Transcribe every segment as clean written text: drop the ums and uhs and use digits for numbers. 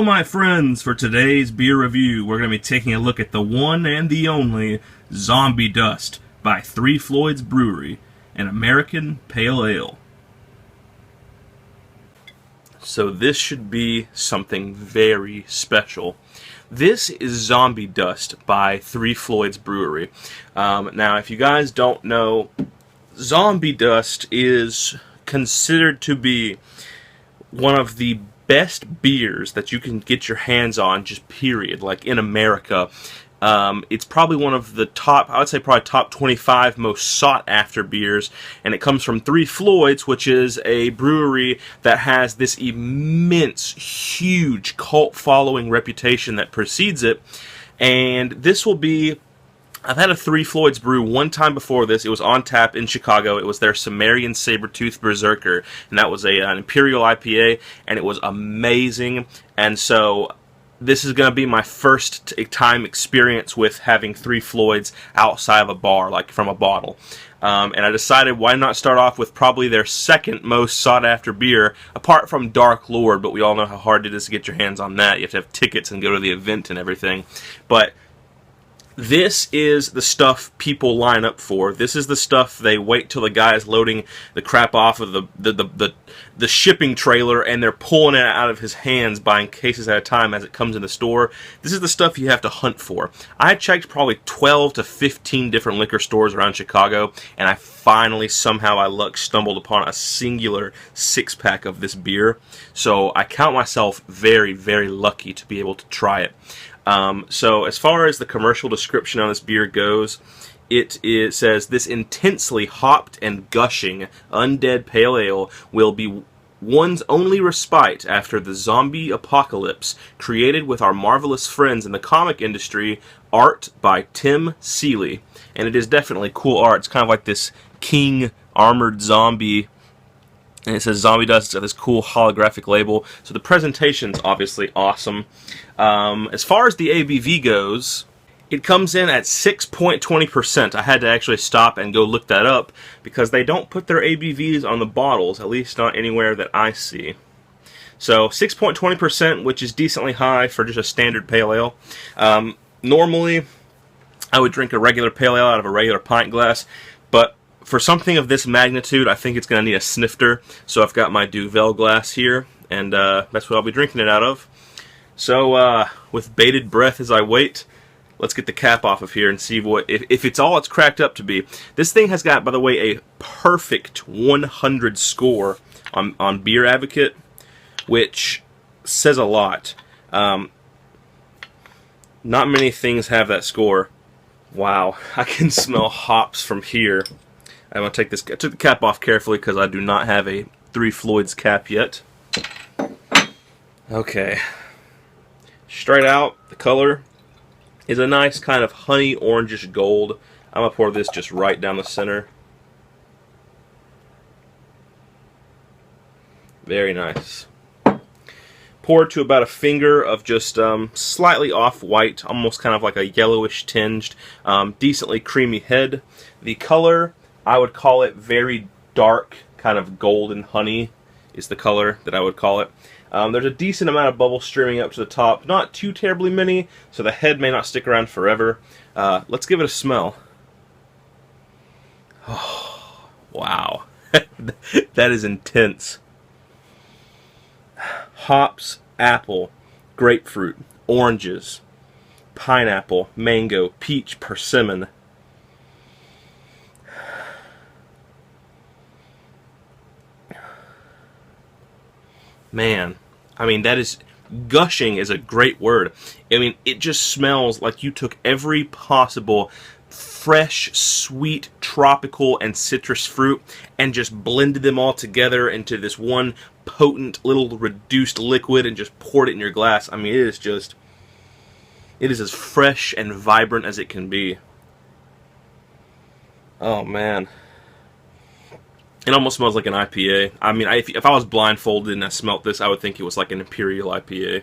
Hello my friends, for today's beer review we're going to be taking a look at the one and the only Zombie Dust by Three Floyds Brewery, an American Pale Ale. So this should be something very special. This is Zombie Dust by Three Floyds Brewery. Now if you guys don't know, Zombie Dust is considered to be one of the best beers that you can get your hands on, just period, like in America. It's probably one of the top, I would say probably top 25 most sought after beers, and it comes from Three Floyds, which is a brewery that has this immense, huge cult following reputation that precedes it. And this will be, I've had a Three Floyds brew one time before this. It was on tap in Chicago. It was their Sumerian Sabertooth Berserker, and that was an Imperial IPA, and it was amazing. And so this is going to be my first time experience with having Three Floyds outside of a bar, like from a bottle. And I decided why not start off with probably their second most sought after beer, apart from Dark Lord, but we all know how hard it is to get your hands on that. You have to have tickets and go to the event and everything. But this is the stuff people line up for. This is the stuff they wait till the guy is loading the crap off of the shipping trailer and they're pulling it out of his hands, buying cases at a time as it comes in the store. This is the stuff you have to hunt for. I checked probably 12 to 15 different liquor stores around Chicago, and I finally, somehow by luck, stumbled upon a singular 6-pack of this beer. So I count myself very, very lucky to be able to try it. So as far as the commercial description on this beer goes, it says, "This intensely hopped and gushing undead pale ale will be one's only respite after the zombie apocalypse, created with our marvelous friends in the comic industry, art by Tim Seeley." And it is definitely cool art. It's kind of like this king armored zombie, and it says Zombie Dust. It's got this cool holographic label. So the presentation's obviously awesome. As far as the ABV goes, it comes in at 6.20%. I had to actually stop and go look that up because they don't put their ABVs on the bottles, at least not anywhere that I see. So 6.20%, which is decently high for just a standard pale ale. Normally, I would drink a regular pale ale out of a regular pint glass, but for something of this magnitude, I think it's going to need a snifter. So I've got my Duvel glass here, and that's what I'll be drinking it out of. So with bated breath as I wait, let's get the cap off of here and see if it's all it's cracked up to be. This thing has got, by the way, a perfect 100 score on Beer Advocate, which says a lot. Not many things have that score. Wow, I can smell hops from here. I'm going to take this. I took the cap off carefully because I do not have a Three Floyds cap yet. Okay. Straight out, the color is a nice kind of honey orangish gold. I'm going to pour this just right down the center. Very nice. Pour to about a finger of just slightly off-white, almost kind of like a yellowish tinged, decently creamy head. The color, I would call it very dark, kind of golden honey is the color that I would call it. There's a decent amount of bubbles streaming up to the top, not too terribly many, so the head may not stick around forever. Let's give it a smell. Oh, wow. That is intense. Hops, apple, grapefruit, oranges, pineapple, mango, peach, persimmon. Man, I mean, that is, gushing is a great word. I mean, it just smells like you took every possible fresh, sweet, tropical, and citrus fruit and just blended them all together into this one potent little reduced liquid and just poured it in your glass. I mean, it is as fresh and vibrant as it can be. Oh, man. It almost smells like an IPA. I mean, if I was blindfolded and I smelt this, I would think it was like an Imperial IPA.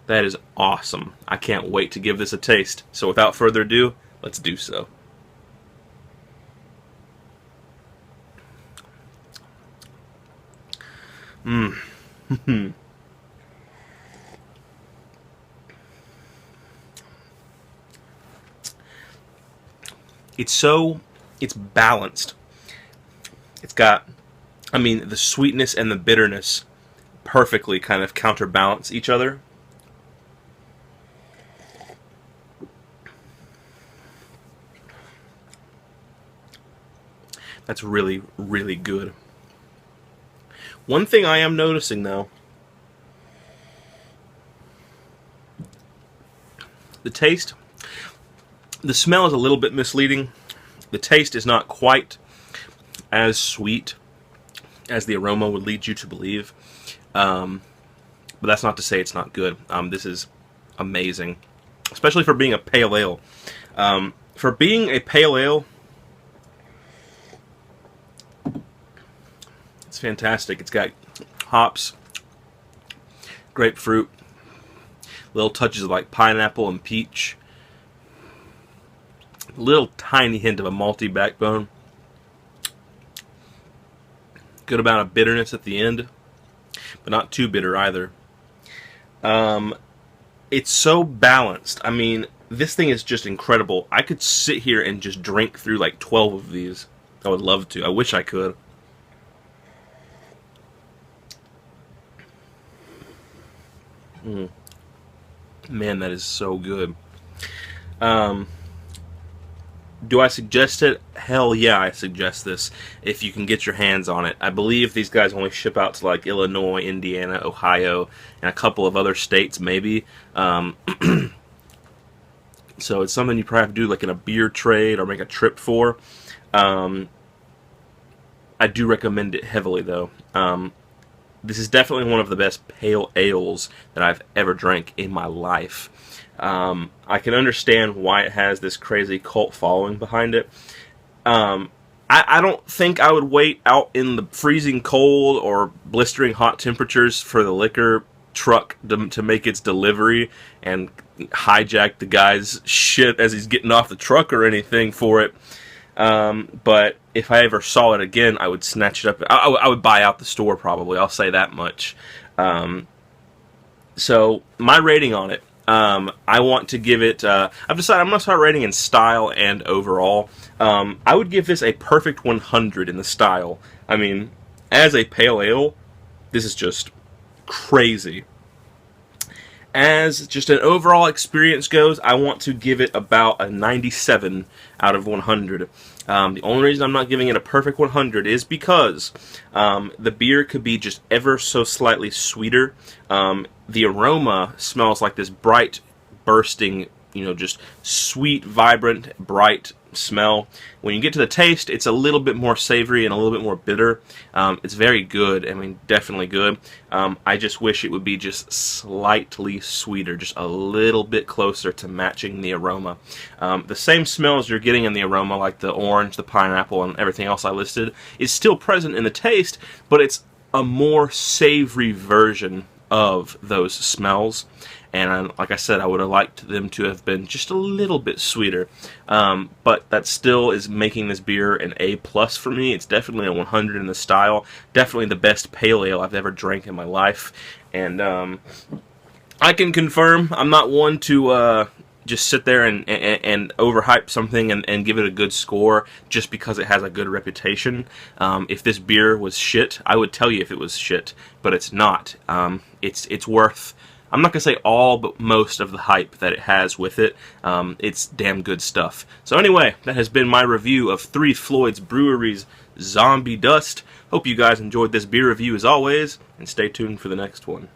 That is awesome. I can't wait to give this a taste. So without further ado, let's do so. it's balanced. It's got, I mean, the sweetness and the bitterness perfectly kind of counterbalance each other. That's really, really good. One thing I am noticing, though, the taste, the smell is a little bit misleading. The taste is not quite as sweet as the aroma would lead you to believe. But that's not to say it's not good. This is amazing, especially for being a pale ale. For being a pale ale, it's fantastic. It's got hops, grapefruit, little touches of like pineapple and peach, little tiny hint of a malty backbone, good amount of bitterness at the end, but not too bitter either. It's so balanced. I mean, this thing is just incredible. I could sit here and just drink through like 12 of these. I would love to. I wish I could. Man, that is so good. Do I suggest it? Hell yeah, I suggest this if you can get your hands on it. I believe these guys only ship out to like Illinois, Indiana, Ohio, and a couple of other states maybe. So it's something you probably have to do like in a beer trade or make a trip for. I do recommend it heavily though. This is definitely one of the best pale ales that I've ever drank in my life. I can understand why it has this crazy cult following behind it. I don't think I would wait out in the freezing cold or blistering hot temperatures for the liquor truck to make its delivery and hijack the guy's shit as he's getting off the truck or anything for it. But if I ever saw it again, I would snatch it up. I would buy out the store probably. I'll say that much. So my rating on it, I want to give it. I've decided I'm going to start rating in style and overall. I would give this a perfect 100 in the style. I mean, as a pale ale, this is just crazy. As just an overall experience goes, I want to give it about a 97 out of 100. The only reason I'm not giving it a perfect 100 is because the beer could be just ever so slightly sweeter. The aroma smells like this bright, bursting, just sweet, vibrant, bright smell. When you get to the taste, it's a little bit more savory and a little bit more bitter. It's very good. I mean, definitely good. I just wish it would be just slightly sweeter, just a little bit closer to matching the aroma. The same smells you're getting in the aroma, like the orange, the pineapple, and everything else I listed, is still present in the taste, but it's a more savory version of those smells. And like I said, I would have liked them to have been just a little bit sweeter. But that still is making this beer an A+ for me. It's definitely a 100 in the style. Definitely the best pale ale I've ever drank in my life. And I can confirm I'm not one to just sit there and overhype something and give it a good score just because it has a good reputation. If this beer was shit, I would tell you if it was shit, but it's not. It's worth, I'm not going to say all, but most of the hype that it has with it. It's damn good stuff. So anyway, that has been my review of 3 Floyd's Brewery's Zombie Dust. Hope you guys enjoyed this beer review as always, and stay tuned for the next one.